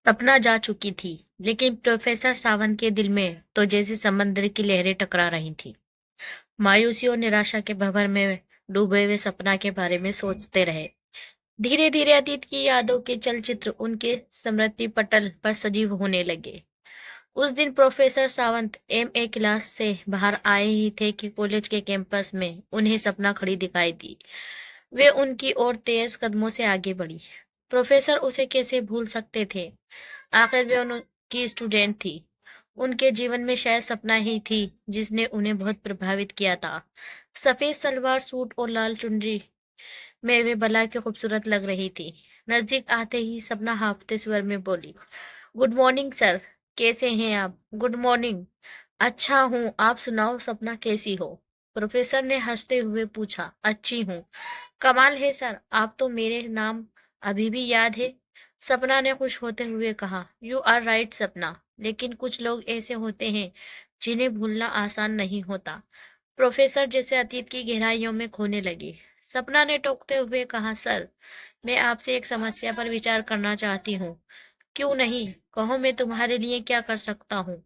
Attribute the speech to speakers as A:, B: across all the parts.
A: सपना जा चुकी थी, लेकिन प्रोफेसर सावंत के दिल में तो जैसे समंदर की लहरें टकरा रही थी। मायूसी और निराशा के भंवर में डूबे हुए सपना के बारे में सोचते रहे। धीरे धीरे अतीत की यादों के चलचित्र उनके स्मृति पटल पर सजीव होने लगे। उस दिन प्रोफेसर सावंत एमए क्लास से बाहर आए ही थे कि कॉलेज के कैंपस में उन्हें सपना खड़ी दिखाई दी। वे उनकी ओर तेज कदमों से आगे बढ़ी। प्रोफेसर उसे कैसे भूल सकते थे? आखिर वे उनकी स्टूडेंट थी। उनके जीवन में शायद सपना ही थी जिसने उन्हें बहुत प्रभावित किया था। सफेद सलवार सूट और लाल चुनरी में वे भला के खूबसूरत लग रही थी। नजदीक आते ही सपना हाफते स्वर में बोली, गुड मॉर्निंग सर, कैसे हैं आप? Good morning. अच्छा हूँ, आप सुनाओ सपना, कैसी हो? प्रोफेसर ने हंसते हुए पूछा। अच्छी हूँ। कमाल है सर, आप तो मेरे नाम अभी भी याद है। सपना ने खुश होते हुए कहा, यू आर राइट सपना, लेकिन कुछ लोग ऐसे होते हैं जिन्हें भूलना आसान नहीं होता। प्रोफेसर जैसे अतीत की गहराइयों में खोने लगी। सपना ने टोकते हुए कहा, सर, मैं आपसे एक समस्या पर विचार करना चाहती हूँ। क्यों नहीं, कहो, मैं तुम्हारे लिए क्या कर सकता हूँ?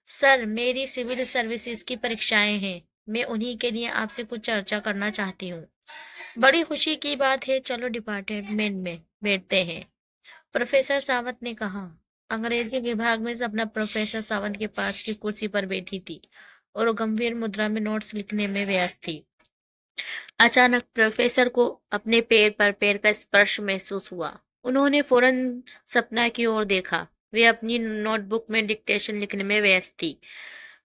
A: सर, मेरी सिविल सर्विसेज की परीक्षाएं हैं। मैं उन्हीं के लिए आपसे कुछ चर्चा करना चाहती हूँ। बड़ी खुशी की बात है, चलो डिपार्टमेंट में बैठते हैं, प्रोफेसर सावंत ने कहा। अंग्रेजी विभाग में सपना प्रोफेसर सावंत के पास की कुर्सी पर बैठी थी और वो गंभीर मुद्रा में नोट्स लिखने में व्यस्त थी। अचानक प्रोफेसर को अपने पैर पर पैर का स्पर्श महसूस हुआ। उन्होंने फौरन सपना की ओर देखा। वे अपनी नोटबुक में डिक्टेशन लिखने में व्यस्त थी।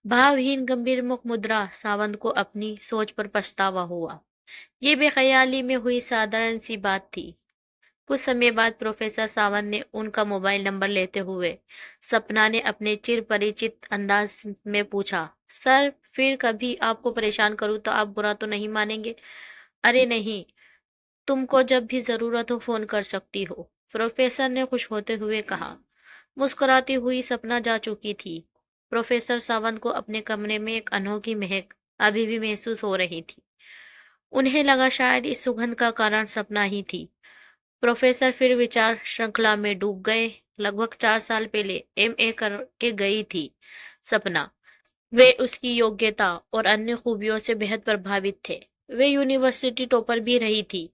A: भावहीन गंभीर मुख मुद्रा सावंत को अपनी सोच पर पछतावा हुआ। ये बेख्याली में हुई साधारण सी बात थी। कुछ समय बाद प्रोफेसर सावंत ने उनका मोबाइल नंबर लेते हुए सपना ने अपने चिर परिचित अंदाज में पूछा, सर, फिर कभी आपको परेशान करूं तो आप बुरा तो नहीं मानेंगे? अरे नहीं, तुमको जब भी जरूरत हो फोन कर सकती हो, प्रोफेसर ने खुश होते हुए कहा। मुस्कुराती हुई सपना जा चुकी थी। प्रोफेसर सावंत को अपने कमरे में एक अनोखी महक अभी भी महसूस हो रही थी। उन्हें लगा शायद इस सुगंध का कारण सपना ही थी। प्रोफेसर फिर विचार श्रृंखला में डूब गए। लगभग 4 साल पहले एमए करके गई थी सपना। वे उसकी योग्यता और अन्य खूबियों से बेहद प्रभावित थे। वे यूनिवर्सिटी टॉपर भी रही थी।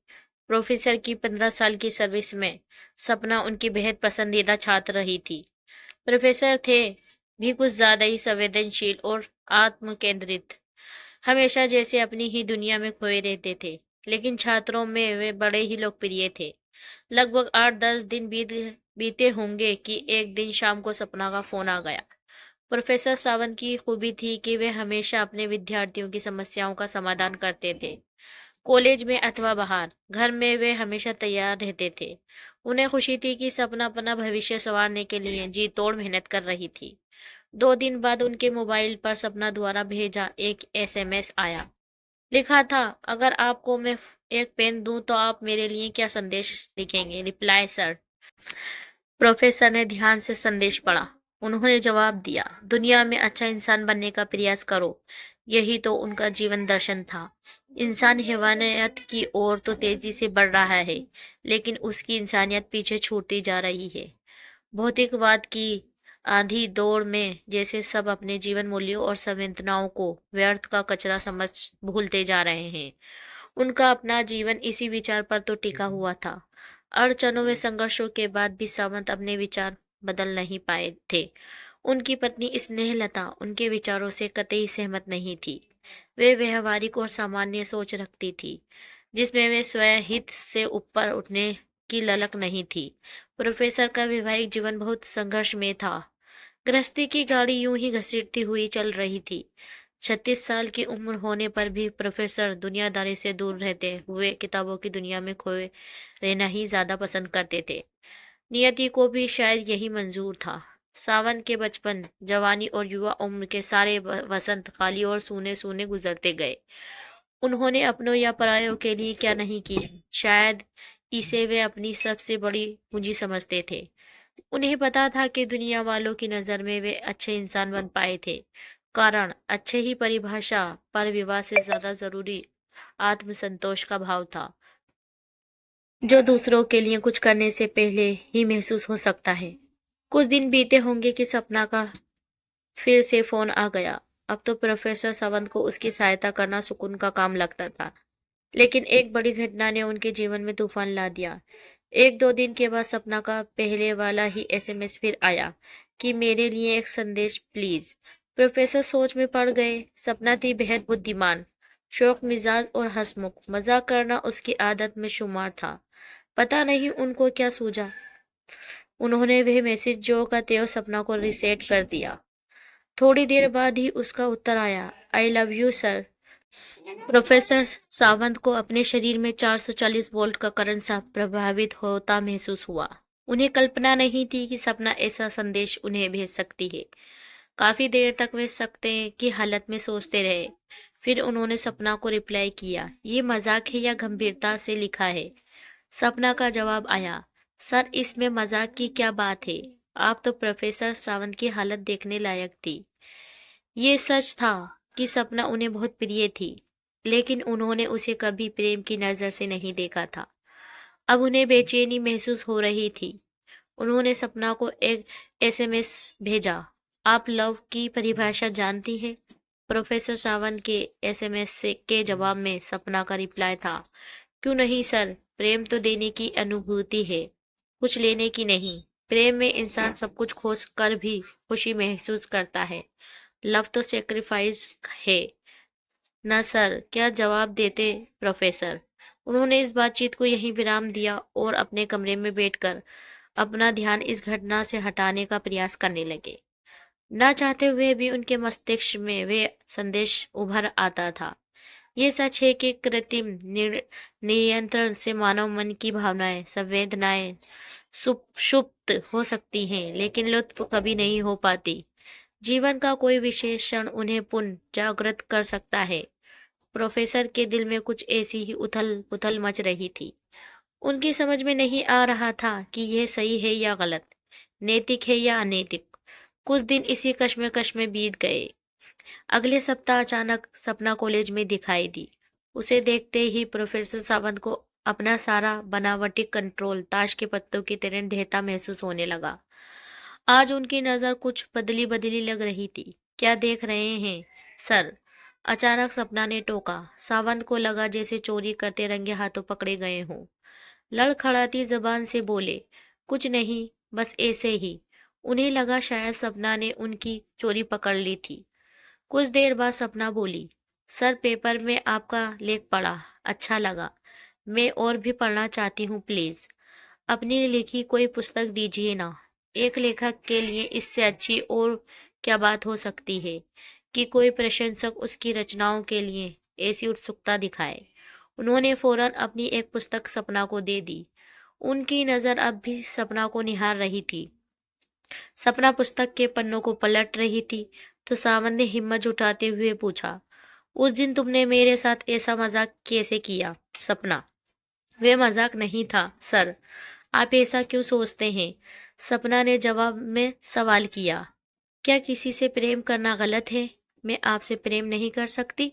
A: प्रोफेसर की 15 साल की सर्विस में सपना उनकी बेहद पसंदीदा छात्र रही थी। प्रोफेसर थे भी कुछ ज्यादा ही संवेदनशील और आत्म केंद्रित, हमेशा जैसे अपनी ही दुनिया में खोए रहते थे। लेकिन छात्रों में वे बड़े ही लोकप्रिय थे। लगभग 8-10 दिन बीते होंगे कि एक दिन शाम को सपना का फोन आ गया। प्रोफेसर सावंत की खूबी थी कि वे हमेशा अपने विद्यार्थियों की समस्याओं का समाधान करते थे। कॉलेज में अथवा बाहर, घर में वे हमेशा तैयार रहते थे। उन्हें खुशी थी कि सपना अपना भविष्य संवारने के लिए जी तोड़ मेहनत कर रही थी। 2 दिन बाद उनके मोबाइल पर सपना द्वारा भेजा एक एसएमएस आया। लिखा था, अगर आपको मैं एक पेन दूं तो आप मेरे लिए क्या संदेश लिखेंगे? Reply sir. प्रोफेसर ने ध्यान से संदेश पढ़ा। उन्होंने जवाब दिया, दुनिया में अच्छा इंसान बनने का प्रयास करो। यही तो उनका जीवन दर्शन था। इंसान हैवानियत की ओर तो तेजी से बढ़ रहा है, लेकिन उसकी इंसानियत पीछे छूटती जा रही है। भौतिकवाद की आंधी दौड़ में जैसे सब अपने जीवन मूल्यों और संवेदनाओं को व्यर्थ का कचरा समझ भूलते जा रहे हैं। उनका अपना जीवन इसी विचार पर तो टिका हुआ था। अड़चनों में संघर्षों के बाद भी सावंत अपने विचार बदल नहीं पाए थे। उनकी पत्नी स्नेहलता उनके विचारों से कतई सहमत नहीं थी। वे व्यवहारिक और सामान्य सोच रखती थी, जिसमें वे स्वयं हित से ऊपर उठने की ललक नहीं थी। प्रोफेसर का वैवाहिक जीवन बहुत संघर्ष में था। गृहस्थी की गाड़ी यूं ही घसीटती हुई चल रही थी। 36 साल की उम्र होने पर भी प्रोफेसर दुनियादारी से दूर रहते हुए किताबों की दुनिया में खोए रहना ही ज्यादा पसंद करते थे। नियति को भी शायद यही मंजूर था। सावन के बचपन, जवानी और युवा उम्र के सारे वसंत खाली और सूने सूने गुजरते गए। उन्होंने अपनों या परायों के लिए क्या नहीं किया। शायद इसे वे अपनी सबसे बड़ी पूंजी समझते थे। उन्हें पता था कि दुनिया वालों की नजर में वे अच्छे इंसान बन पाए थे, कारण अच्छे ही परिभाषा पर विवाह से ज्यादा जरूरी आत्मसंतोष का भाव था, जो दूसरों के लिए कुछ करने से पहले ही महसूस हो सकता है। कुछ दिन बीते होंगे कि सपना का फिर से फोन आ गया। अब तो प्रोफेसर सावंत को उसकी सहायता करना सुकून का काम लगता था, लेकिन एक बड़ी घटना ने उनके जीवन में तूफान ला दिया। एक दो दिन के बाद सपना का पहले वाला ही एसएमएस फिर आया कि मेरे लिए एक संदेश प्लीज। प्रोफेसर सोच में पड़ गए। सपना थी बेहद बुद्धिमान, शौक मिजाज और हंसमुख। मजाक करना उसकी आदत में शुमार था। पता नहीं उनको क्या सूझा, उन्होंने वह मैसेज जो का त्यों सपना को रिसेट कर दिया। थोड़ी देर बाद ही उसका उत्तर आया, I love you sir. Professor Sawant को अपने शरीर में 440 वोल्ट का करंट सा प्रभावित होता महसूस हुआ। उन्हें कल्पना नहीं थी कि सपना ऐसा संदेश उन्हें भेज सकती है। काफी देर तक वे सकते की हालत में सोचते रहे। फिर उन्होंने सपना को रिप्लाई किया, ये मजाक है या गंभीरता से लिखा है? सपना का जवाब आया, सर इसमें मजाक की क्या बात है, आप तो प्रोफेसर सावंत की हालत देखने लायक थी। ये सच था कि सपना उन्हें बहुत प्रिय थी, लेकिन उन्होंने उसे कभी प्रेम की नजर से नहीं देखा था। अब उन्हें बेचैनी महसूस हो रही थी। उन्होंने सपना को एक एसएमएस भेजा, आप लव की परिभाषा जानती हैं? प्रोफेसर सावंत के एसएमएस से के जवाब में सपना का रिप्लाई था, क्यों नहीं सर, प्रेम तो देने की अनुभूति है, कुछ लेने की नहीं। प्रेम में इंसान सब कुछ खोस कर भी खुशी महसूस करता है। लव तो सेक्रीफाइस है ना सर। क्या जवाब देते प्रोफेसर? उन्होंने इस बातचीत को यहीं विराम दिया और अपने कमरे में बैठकर अपना ध्यान इस घटना से हटाने का प्रयास करने लगे। न चाहते हुए भी उनके मस्तिष्क में वे संदेश उभर आता था। ये सच है कि कृत्रिम नियंत्रण से मानव मन की भावनाएं, संवेदनाएं सुप्त हो सकती हैं, लेकिन लुत्फ कभी नहीं हो पाती। जीवन का कोई विशेष क्षण उन्हें पुनः जागृत कर सकता है। प्रोफेसर के दिल में कुछ ऐसी ही उथल पुथल मच रही थी। उनकी समझ में नहीं आ रहा था कि यह सही है या गलत, नैतिक है या अनैतिक। कुछ दिन इसी कश्मकश में बीत गए। अगले सप्ताह अचानक सपना कॉलेज में दिखाई दी। उसे देखते ही प्रोफेसर सावंत को अपना सारा बनावटी कंट्रोल ताश के पत्तों की तरह ढहता महसूस होने लगा। आज उनकी नजर कुछ बदली बदली लग रही थी। क्या देख रहे हैं सर? अचानक सपना ने टोका। सावंत को लगा जैसे चोरी करते रंगे हाथों पकड़े गए हों। लड़खड़ाती जबान से बोले, कुछ नहीं, बस ऐसे ही। उन्हें लगा शायद सपना ने उनकी चोरी पकड़ ली थी। कुछ देर बाद सपना बोली, सर पेपर में आपका लेख पढ़ा, अच्छा लगा। मैं और भी पढ़ना चाहती हूँ प्लीज। अपनी लिखी कोई पुस्तक दीजिए ना। एक लेखक के लिए इससे अच्छी और क्या बात हो सकती है कि कोई प्रशंसक उसकी रचनाओं के लिए ऐसी उत्सुकता दिखाए। उन्होंने फौरन अपनी एक पुस्तक सपना को दे दी। उनकी नजर अब भी सपना को निहार रही थी। सपना पुस्तक के पन्नों को पलट रही थी तो सावंत ने हिम्मत जुटाते हुए पूछा, उस दिन तुमने मेरे साथ ऐसा मजाक कैसे किया? सपना, वे मजाक नहीं था सर, आप ऐसा क्यों सोचते हैं? सपना ने जवाब में सवाल किया, क्या किसी से प्रेम करना गलत है? मैं आपसे प्रेम नहीं कर सकती?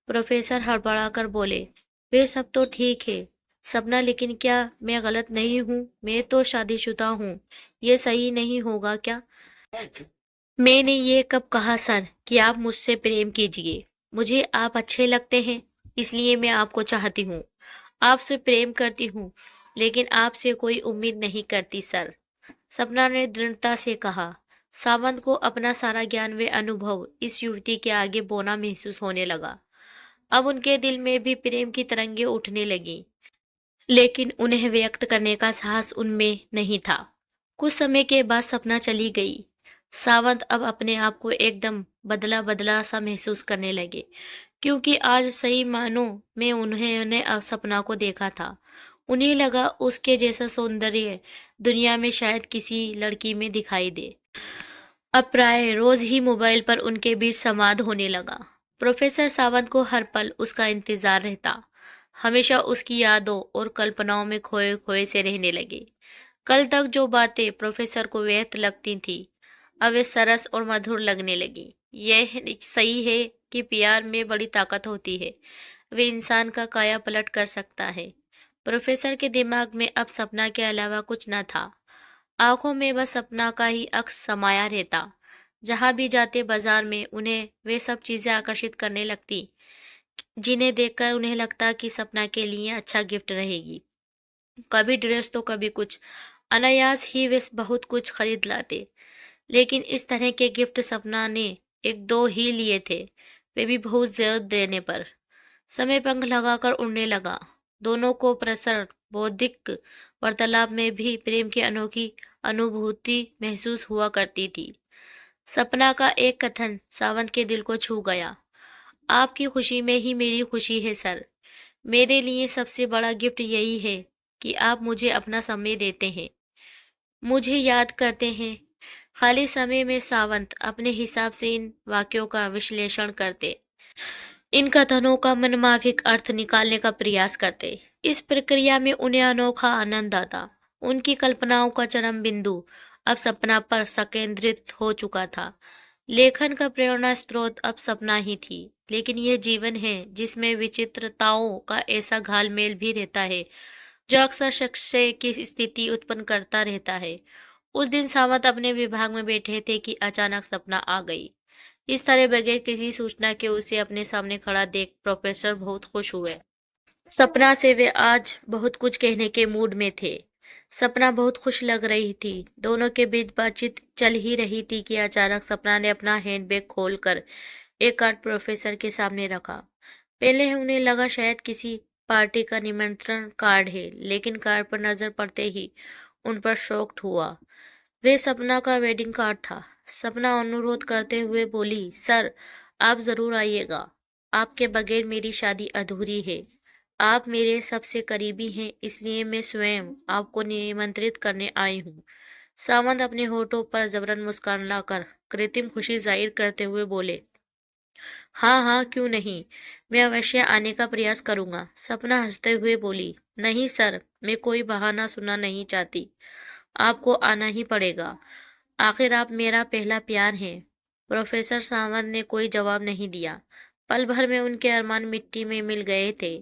A: प्रोफेसर हड़बड़ाकर बोले, वे सब तो ठीक है सपना, लेकिन क्या मैं गलत नहीं हूँ? मैं तो शादीशुदा हूँ, ये सही नहीं होगा क्या? मैंने ये कब कहा सर कि आप मुझसे प्रेम कीजिए? मुझे आप अच्छे लगते हैं, इसलिए मैं आपको चाहती हूँ। आपसे प्रेम करती हूँ, लेकिन आपसे कोई उम्मीद नहीं करती सर। सपना ने दृढ़ता से कहा। सावंत को अपना सारा ज्ञान व अनुभव इस युवती के आगे बौना महसूस होने लगा। अब उनके दिल में भी प्रेम की तरंगें उठने लगी, लेकिन उन्हें व्यक्त करने का साहस उनमें नहीं था। कुछ समय के बाद सपना चली गई। सावंत अब अपने आप को एकदम बदला बदला सा महसूस करने लगे, क्योंकि आज सही मानों में उन्होंने अब सपना को देखा था। उन्हें लगा उसके जैसा सौंदर्य दुनिया में शायद किसी लड़की में दिखाई दे। अब प्राय रोज ही मोबाइल पर उनके बीच संवाद होने लगा। प्रोफेसर सावंत को हर पल उसका इंतजार रहता, हमेशा उसकी यादों और कल्पनाओं में खोए खोए से रहने लगे। कल तक जो बातें प्रोफेसर को व्यर्थ लगती थी, अब वे सरस और मधुर लगने लगी। यह सही है कि प्यार में बड़ी ताकत होती है, वे इंसान का काया पलट कर सकता है। प्रोफेसर के दिमाग में अब सपना के अलावा कुछ न था। आंखों में बस सपना का ही अक्स समाया रहता। जहां भी जाते बाजार में उन्हें वे सब चीजें आकर्षित करने लगती, जिन्हें देखकर उन्हें लगता कि सपना के लिए अच्छा गिफ्ट रहेगी। कभी ड्रेस तो कभी कुछ। अनायास ही वे बहुत कुछ खरीद लाते। लेकिन इस तरह के गिफ्ट सपना ने एक दो ही लिए थे, वे भी बहुत जरूरत देने पर। समय पंख लगाकर उड़ने लगा। दोनों को प्रसन्न बौद्धिक वार्तालाप में भी प्रेम की अनोखी अनुभूति महसूस हुआ करती थी। सपना का एक कथन सावंत के दिल को छू गया। आपकी खुशी में ही मेरी खुशी है सर। मेरे लिए सबसे बड़ा गिफ्ट यही है कि आप मुझे अपना समय देते हैं, मुझे याद करते हैं। खाली समय में सावंत अपने हिसाब से इन वाक्यों का विश्लेषण करते, इन कथनों का मनमाफिक अर्थ निकालने का प्रयास करते। इस प्रक्रिया में उन्हें अनोखा आनंद आता। उनकी कल्पनाओं का चरम बिंदु अब सपना पर संकेंद्रित हो चुका था। लेखन का प्रेरणा स्रोत अब सपना ही थी, लेकिन यह जीवन है जिसमें विचित्रताओं का ऐसा घालमेल भी रहता है जो अक्सर संशय की स्थिति उत्पन्न करता रहता है। उस दिन सावंत अपने विभाग में बैठे थे कि अचानक सपना आ गई। इस तरह बगैर किसी सूचना के उसे अपने सामने खड़ा देख प्रोफेसर बहुत खुश हुए। सपना से वे आज बहुत कुछ कहने के मूड में थे। सपना बहुत खुश लग रही थी। दोनों के बीच बातचीत चल ही रही थी कि अचानक सपना ने अपना हैंडबैग खोलकर एक कार्ड प्रोफेसर के सामने रखा। पहले उन्हें लगा शायद किसी पार्टी का निमंत्रण कार्ड है, लेकिन कार्ड पर नजर पड़ते ही उन पर शॉक्ड हुआ। वे सपना का वेडिंग कार्ड था। सपना अनुरोध करते हुए बोली, सर आप जरूर आइएगा। आपके बगैर मेरी शादी अधूरी है। आप मेरे सबसे करीबी हैं, इसलिए मैं स्वयं आपको निमंत्रित करने आई हूँ। सावंत अपने होठों पर जबरन मुस्कान लाकर कृत्रिम खुशी जाहिर करते हुए बोले, हाँ हाँ क्यों नहीं, मैं अवश्य आने का प्रयास करूंगा। सपना हंसते हुए बोली, नहीं सर, मैं कोई बहाना सुनना नहीं चाहती। आपको आना ही पड़ेगा। आखिर आप मेरा पहला प्यार हैं। प्रोफेसर सावंत ने कोई जवाब नहीं दिया। पल भर में उनके अरमान मिट्टी में मिल गए थे।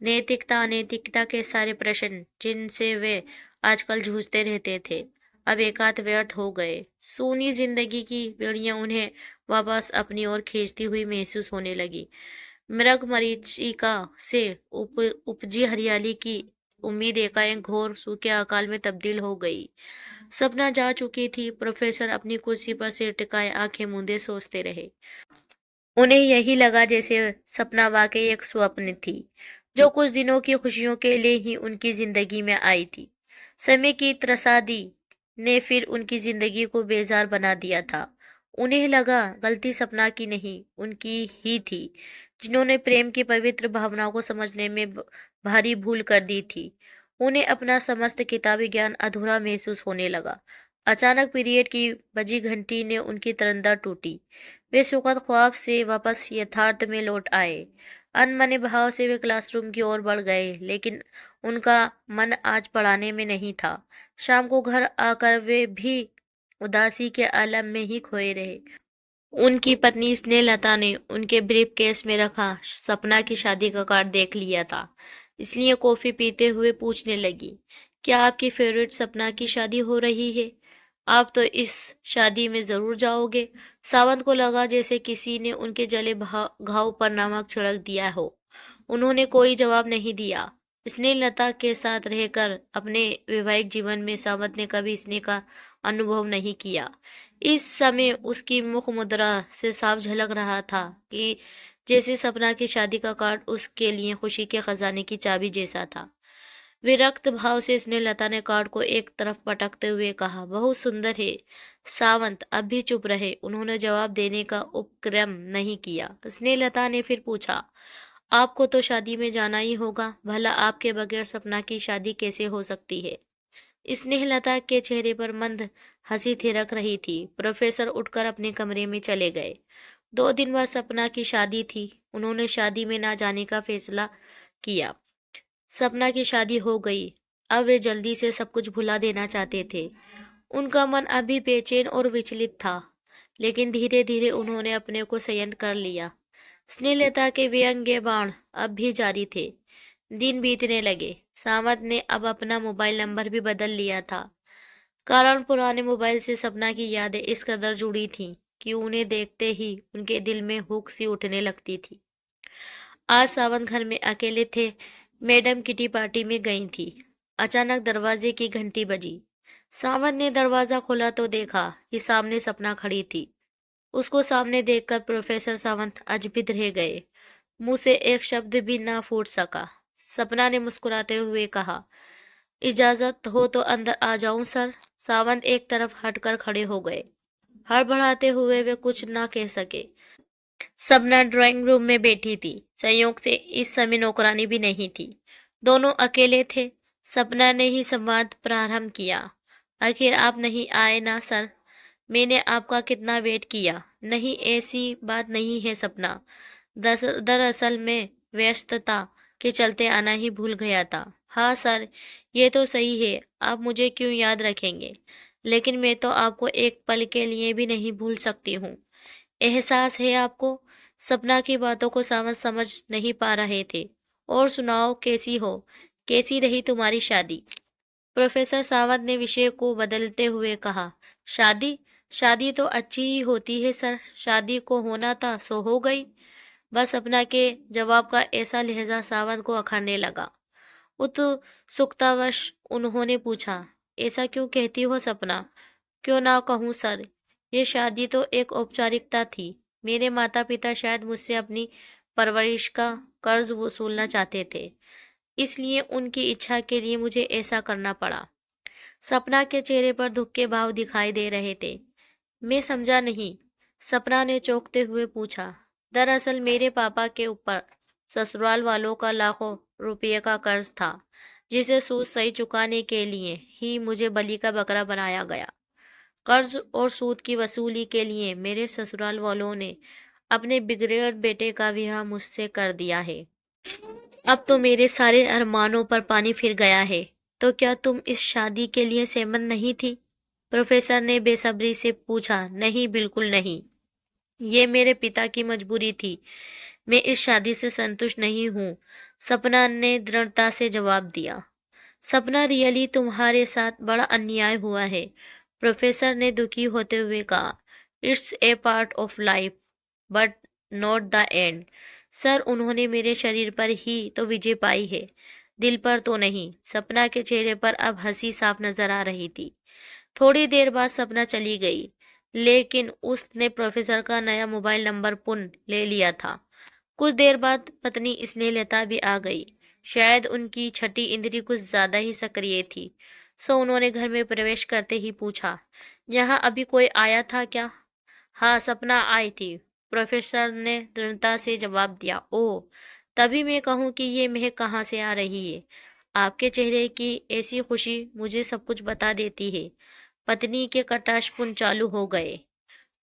A: नैतिकता अनैतिकता के सारे प्रश्न जिनसे वे आजकल जूझते रहते थे, अब एकांत व्यर्थ हो गए। सूनी जिंदगी की बेड़ियां उन्हें वापस अपनी ओर खींचती हुई महसूस होने लगी। मृग मरीचिका से उपजी हरियाली की उम्मीद एकाएक घोर सूखे अकाल में तब्दील हो गई। सपना जा चुकी थी। प्रोफेसर अपनी कुर्सी पर सिर टिकाए आंखें मूंदे सोचते रहे। उन्हें यही लगा जैसे सपना वाकई एक स्वप्न थी, जो कुछ दिनों की खुशियों के लिए ही उनकी जिंदगी में आई थी। समय की त्रसादी ने फिर उनकी जिंदगी को बेजार बना दिया था। उन्हें लगा गलती सपना की नहीं, उनकी ही थी, जिन्होंने प्रेम की पवित्र भावनाओं को समझने में भारी भूल कर दी थी। उन्हें अपना समस्त किताबी ज्ञान अधूरा महसूस होने लगा। अचानक पीरियड की बजी घंटी ने उनकी तरंदा टूटी। वे सुखद ख्वाब से वापस यथार्थ में लौट आए। अनमने भाव से वे क्लासरूम की ओर बढ़ गए, लेकिन उनका मन आज पढ़ाने में नहीं था। शाम को घर आकर वे भी उदासी के आलम में ही खोए रहे। उनकी पत्नी स्नेहलता ने उनके ब्रीफ केस में रखा सपना की शादी का कार्ड देख लिया था, इसलिए कॉफी पीते हुए पूछने लगी, क्या आपकी फेवरेट सपना की शादी हो रही है? आप तो इस शादी में जरूर जाओगे। सावंत को लगा जैसे किसी ने उनके जले घाव पर नमक छिड़क दिया हो। उन्होंने कोई जवाब नहीं दिया। स्नेहलता के साथ रहकर अपने वैवाहिक जीवन में सावंत ने कभी स्नेह का अनुभव नहीं किया। इस समय उसकी मुख मुद्रा से साफ झलक रहा था कि जैसे सपना की शादी का कार्ड उसके लिए खुशी के खजाने की चाबी जैसा था। विरक्त भाव से स्नेहलता ने कार्ड को एक तरफ पटकते हुए कहा, बहुत सुंदर है। सावंत अब भी चुप रहे। उन्होंने जवाब देने का उपक्रम नहीं किया। स्नेहलता ने फिर पूछा, आपको तो शादी में जाना ही होगा, भला आपके बगैर सपना की शादी कैसे हो सकती है? स्नेहलता के चेहरे पर मंद हंसी थिरक रही थी। प्रोफेसर उठकर अपने कमरे में चले गए। 2 दिन बाद सपना की शादी थी। उन्होंने शादी में ना जाने का फैसला किया। सपना की शादी हो गई। अब वे जल्दी से सब कुछ भुला देना चाहते थे। उनका मन अभी बेचैन और विचलित था, लेकिन धीरे धीरे उन्होंने अपने को संयत कर लिया। स्नेहलता के व्यंग्य बाण अब भी जारी थे। दिन बीतने लगे। सावंत ने अब अपना मोबाइल नंबर भी बदल लिया था। कारण पुराने मोबाइल से सपना की यादें इस कदर जुड़ी थीं कि उन्हें देखते ही उनके दिल में हुक सी उठने लगती थी। आज सावन घर में अकेले थे। मैडम किटी पार्टी में गई थी। अचानक दरवाजे की घंटी बजी। सावन ने दरवाजा खोला तो देखा कि सामने सपना खड़ी थी। उसको सामने देखकर प्रोफेसर सावंत अचंभित रह गए। मुंह से एक शब्द भी ना फूट सका। सपना ने मुस्कुराते हुए कहा, इजाजत हो तो अंदर आ जाऊं सर। सावंत एक तरफ हटकर खड़े हो गए। हड़बड़ाते हुए वे कुछ ना कह सके। सपना ड्राइंग रूम में बैठी थी। संयोग से इस समय नौकरानी भी नहीं थी। दोनों अकेले थे। सपना ने ही संवाद प्रारंभ किया। आखिर आप नहीं आए ना सर। मैंने आपका कितना वेट किया। नहीं, ऐसी बात नहीं है सपना। दरअसल मैं व्यस्तता के चलते आना ही भूल गया था। हाँ सर, ये तो सही है। आप मुझे क्यों याद रखेंगे, लेकिन मैं तो आपको एक पल के लिए भी नहीं भूल सकती हूँ। एहसास है आपको? सपना की बातों को सावंत समझ नहीं पा रहे थे। और सुनाओ, कैसी हो? कैसी रही तुम्हारी शादी? प्रोफेसर सावंत ने विषय को बदलते हुए कहा, शादी? शादी तो अच्छी ही होती है सर। शादी को होना था सो हो गई। बस सपना के जवाब का ऐसा लहजा सावंत को अखाड़ने लगा। उत्सुकतावश उन्होंने पूछा, ऐसा क्यों कहती हो सपना? क्यों ना कहूँ सर, ये शादी तो एक औपचारिकता थी। मेरे माता पिता शायद मुझसे अपनी परवरिश का कर्ज वसूलना चाहते थे, इसलिए उनकी इच्छा के लिए मुझे ऐसा करना पड़ा। सपना के चेहरे पर दुख के भाव दिखाई दे रहे थे। मैं समझा नहीं। सपना ने चौंकते हुए पूछा, दरअसल मेरे पापा के ऊपर ससुराल वालों का लाखों रुपये का कर्ज था, जिसे सूद सही चुकाने के लिए ही मुझे बलि का बकरा बनाया गया। कर्ज और सूद की वसूली के लिए मेरे ससुराल वालों ने अपने बिगड़े बेटे का विवाह मुझसे कर दिया है। अब तो मेरे सारे अरमानों पर पानी फिर गया है। तो क्या तुम इस शादी के लिए सहमत नहीं थी? प्रोफेसर ने बेसब्री से पूछा। नहीं, बिल्कुल नहीं। ये मेरे पिता की मजबूरी थी। मैं इस शादी से संतुष्ट नहीं हूँ, सपना ने दृढ़ता से जवाब दिया। सपना, रियली तुम्हारे साथ बड़ा अन्याय हुआ है, प्रोफेसर ने दुखी होते हुए कहा। It's a part of life but not the end. Sir, उन्होंने मेरे शरीर पर ही तो विजय पाई है, दिल पर तो नहीं। सपना के चेहरे पर अब हंसी साफ नजर आ रही थी। थोड़ी देर बाद सपना चली गई, लेकिन उसने प्रोफेसर का नया मोबाइल नंबर पुनः ले लिया था। कुछ देर बाद पत्नी स्नेहलता भी आ गई। शायद उनकी छठी इंद्री कुछ ज्यादा ही सक्रिय थी, सो उन्होंने घर में प्रवेश करते ही पूछा, यहाँ अभी कोई आया था क्या? हाँ, सपना आई थी, प्रोफेसर ने दृढ़ता से जवाब दिया। ओह, तभी मैं कहूँ कि ये महक कहाँ से आ रही है। आपके चेहरे की ऐसी खुशी मुझे सब कुछ बता देती है। पत्नी के कटाक्ष पुनः चालू हो गए।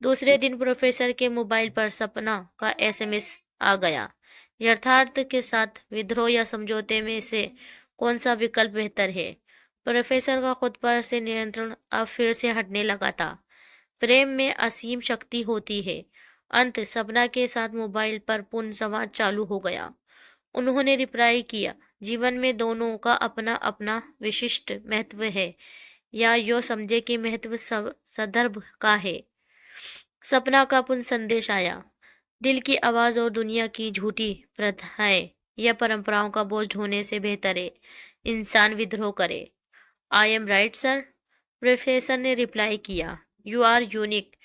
A: दूसरे दिन प्रोफेसर के मोबाइल पर सपना का एसएमएस आ गया। यथार्थ के साथ विद्रोह या समझौते में से कौन सा विकल्प बेहतर है? प्रोफेसर का खुद पर से नियंत्रण अब फिर से हटने लगा था। प्रेम में असीम शक्ति होती है। अंत सपना के साथ मोबाइल पर पुनः संवाद चालू हो गया। उन्होंने रिप्लाई किया, जीवन में दोनों का अपना अपना विशिष्ट महत्व है, या यो समझे कि महत्व संदर्भ का है। सपना का पुनः संदेश आया, दिल की आवाज और दुनिया की झूठी प्रथाएं या परंपराओं का बोझ ढोने से बेहतर है इंसान विद्रोह करे। I am right sir, professor ने रिप्लाई किया। You are unique.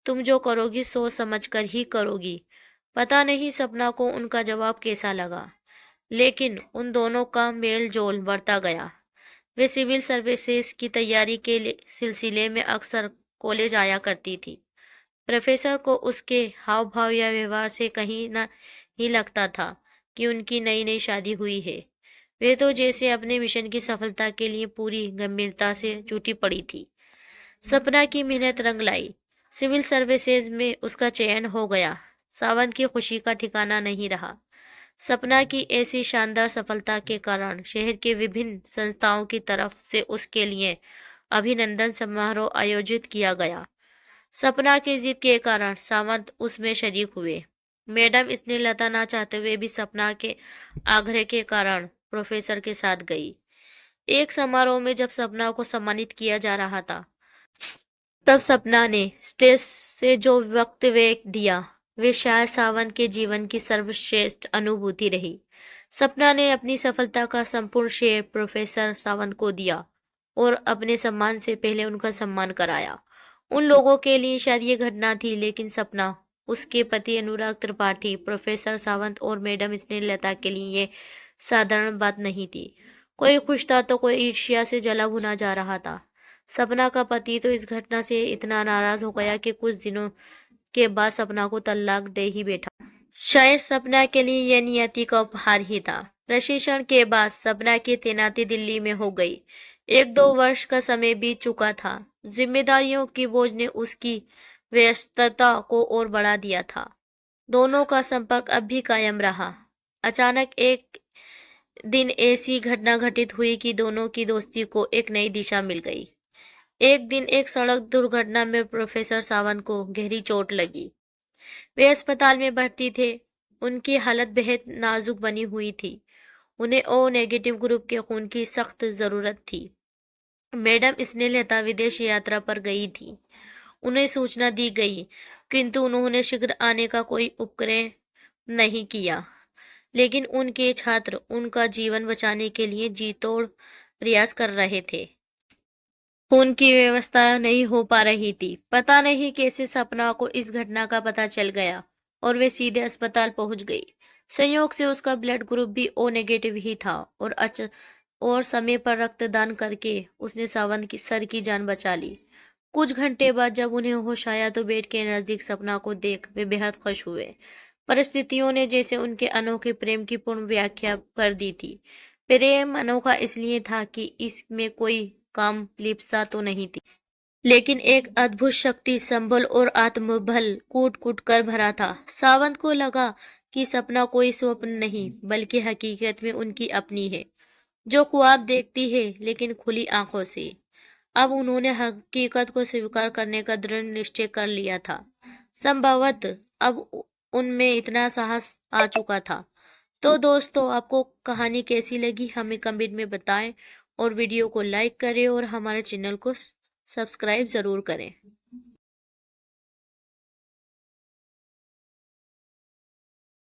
A: तुम जो करोगी सोच समझ कर ही करोगी। पता नहीं सपना को उनका जवाब कैसा लगा, लेकिन उन दोनों का मेल जोल बढ़ता गया। वे सिविल सर्विसेज की तैयारी के सिलसिले में अक्सर कॉलेज आया करती थी। प्रोफेसर को उसके हाव भाव या व्यवहार से कहीं न ही लगता था कि उनकी नई नई शादी हुई है। वे तो जैसे अपने मिशन की सफलता के लिए पूरी गंभीरता से जुटी पड़ी थी। सपना की मेहनत रंग लाई। सिविल सर्विसेज में उसका चयन हो गया। सावंत की खुशी का ठिकाना नहीं रहा। सपना की ऐसी शानदार सफलता के कारण शहर के विभिन्न संस्थाओं की तरफ से उसके लिए अभिनंदन समारोह आयोजित किया गया। सपना की जीत के कारण सावंत उसमें शरीक हुए। मैडम स्नेहलता ना चाहते हुए भी सपना के आग्रह के कारण प्रोफेसर के साथ गई। एक समारोह में जब सपना को सम्मानित किया जा रहा था, तब सपना ने स्टेज से जो वक्तव्य दिया, वे शायद सावंत के जीवन की सर्वश्रेष्ठ अनुभूति रही। सपना ने अपनी सफलता का संपूर्ण श्रेय प्रोफेसर सावंत को दिया और अपने सम्मान से पहले उनका सम्मान कराया। उन लोगों के लिए शायद ये घटना थी, लेकिन सपना, उसके पति अनुराग त्रिपाठी, प्रोफेसर सावंत और मैडम स्नेहलता के लिए ये साधारण बात नहीं थी। कोई खुश था तो कोई ईर्ष्या से जला भुना जा रहा था। सपना का पति तो इस घटना से इतना नाराज हो गया कि कुछ दिनों के बाद सपना को तलाक दे ही बैठा। शायद सपना के लिए यह नियति का उपहार ही था। प्रशिक्षण के बाद सपना की तैनाती दिल्ली में हो गई। 1-2 वर्ष का समय बीत चुका था। जिम्मेदारियों की बोझ ने उसकी व्यस्तता को और बढ़ा दिया था। दोनों का संपर्क अब भी कायम रहा। अचानक एक दिन ऐसी घटना घटित हुई कि दोनों की दोस्ती को एक नई दिशा मिल गई। एक दिन एक सड़क दुर्घटना में प्रोफेसर सावंत को गहरी चोट लगी। वे अस्पताल में भर्ती थे। उनकी हालत बेहद नाजुक बनी हुई थी। उन्हें ओ नेगेटिव ग्रुप के खून की सख्त जरूरत थी। मैडम स्नेहलता विदेश यात्रा पर गई थी। उन्हें सूचना दी गई, किंतु उन्होंने शीघ्र आने का कोई उपक्रम नहीं किया। लेकिन उनके छात्र उनका जीवन बचाने के लिए जी तोड़ प्रयास कर रहे थे। खून की व्यवस्था नहीं हो पा रही थी। पता नहीं कैसे सपना को इस घटना का पता चल गया और वे सीधे अस्पताल पहुंच गई। संयोग से उसका ब्लड ग्रुप भी ओ नेगेटिव ही था और समय पर रक्तदान करके उसने सावंत की सर की जान बचा ली। कुछ घंटे बाद जब उन्हें होश आया तो बेड के नजदीक सपना को देख वे बेहद खुश हुए। परिस्थितियों ने जैसे उनके अनोखे प्रेम की पूर्ण व्याख्या कर दी थी। प्रेम अनोखा इसलिए था कि इसमें कोई काम लिप्सा तो नहीं थी, लेकिन एक अद्भुत शक्ति, संबल और आत्मबल कूट कूट कर भरा था। सावंत को लगा कि सपना कोई स्वप्न नहीं बल्कि हकीकत में उनकी अपनी है, जो ख्वाब देखती है लेकिन खुली आंखों से। अब उन्होंने हकीकत को स्वीकार करने का दृढ़ निश्चय कर लिया था। संभवतः अब उनमें इतना साहस आ चुका था। तो दोस्तों, आपको कहानी कैसी लगी हमें कमेंट में बताएं और वीडियो को लाइक करें और हमारे चैनल को सब्सक्राइब जरूर करें।